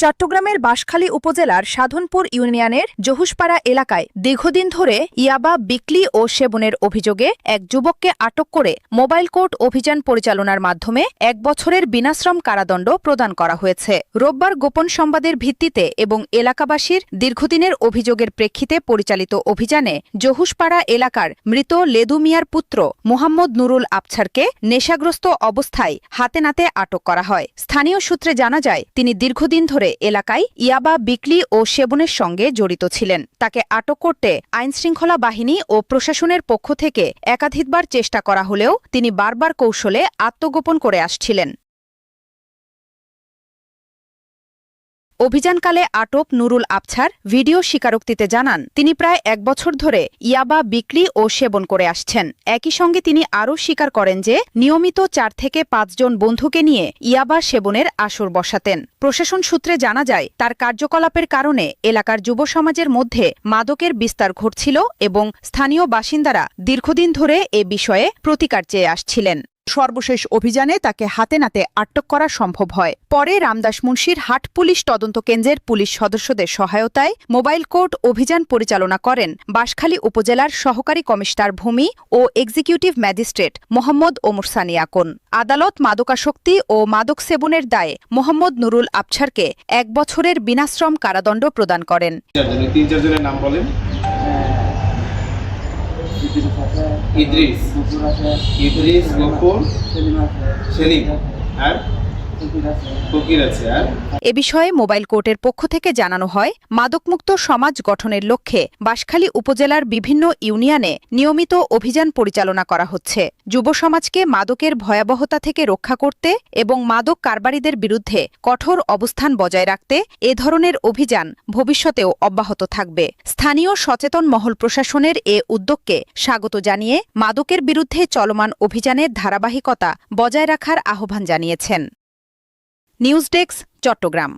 চট্টগ্রামের বাঁশখালী উপজেলার সাধনপুর ইউনিয়নের জহুসপাড়া এলাকায় দীর্ঘদিন ধরে ইয়াবা বিক্রি ও সেবনের অভিযোগে এক যুবককে আটক করে মোবাইল কোর্ট অভিযান পরিচালনার মাধ্যমে ১ বছরের বিনাশ্রম কারাদণ্ড প্রদান করা হয়েছে। রোববার গোপন সংবাদের ভিত্তিতে এবং এলাকাবাসীর দীর্ঘদিনের অভিযোগের প্রেক্ষিতে পরিচালিত অভিযানে জহুসপাড়া এলাকার মৃত লেদু মিয়ার পুত্র মোহাম্মদ নুরুল আবছারকে নেশাগ্রস্ত অবস্থায় হাতেনাতে আটক করা হয়। স্থানীয় সূত্রে জানা যায়, তিনি দীর্ঘদিন ধরে এলাকায় ইয়াবা বিক্রি ও সেবনের সঙ্গে জড়িত ছিলেন। তাকে আটক করতে আইনশৃঙ্খলা বাহিনী ও প্রশাসনের পক্ষ থেকে একাধিকবার চেষ্টা করা হলেও তিনি বারবার কৌশলে আত্মগোপন করে আসছিলেন। অভিযানকালে আটক নুরুল আবছার ভিডিও স্বীকারোক্তিতে জানান, তিনি প্রায় ১ বছর ধরে ইয়াবা বিক্রি ও সেবন করে আসছেন। একই সঙ্গে তিনি আরও স্বীকার করেন যে নিয়মিত ৪ থেকে ৫ জন বন্ধুকে নিয়ে ইয়াবা সেবনের আসর বসাতেন। প্রশাসন সূত্রে জানা যায়, তার কার্যকলাপের কারণে এলাকার যুব সমাজের মধ্যে মাদকের বিস্তার ঘটছিল এবং স্থানীয় বাসিন্দারা দীর্ঘদিন ধরে এ বিষয়ে প্রতিকার চেয়ে আসছিলেন। সর্বশেষ অভিযানে তাকে হাতেনাতে আটক করা সম্ভব হয়। পরে রামদাস মুন্সির হাট পুলিশ তদন্ত কেন্দ্রের পুলিশ সদস্যদের সহায়তায় মোবাইল কোর্ট অভিযান পরিচালনা করেন বাঁশখালী উপজেলার সহকারী কমিশনার ভূমি ও এক্সিকিউটিভ ম্যাজিস্ট্রেট মোহাম্মদ ওমর সানি আকন। আদালত মাদকাসক্তি ও মাদক সেবনের দায়ে মোহাম্মদ নুরুল আবছারকে ১ বছরের বিনাশ্রম কারাদণ্ড প্রদান করেন। ইদ্রিস, গফুর, সেলিম আর ফকির আছে। এ বিষয়ে মোবাইল কোর্টের পক্ষ থেকে জানানো হয়, মাদকমুক্ত সমাজ গঠনের লক্ষ্যে বাঁশখালী উপজেলার বিভিন্ন ইউনিয়নে নিয়মিত অভিযান পরিচালনা করা হচ্ছে। যুব সমাজকে মাদকের ভয়াবহতা থেকে রক্ষা করতে এবং মাদক কারবারিদের বিরুদ্ধে কঠোর অবস্থান বজায় রাখতে এ ধরনের অভিযান ভবিষ্যতেও অব্যাহত থাকবে। স্থানীয় সচেতন মহল প্রশাসনের এ উদ্যোগকে স্বাগত জানিয়ে মাদকের বিরুদ্ধে চলমান অভিযানের ধারাবাহিকতা বজায় রাখার আহ্বান জানিয়েছেন। News desk, Chittagong.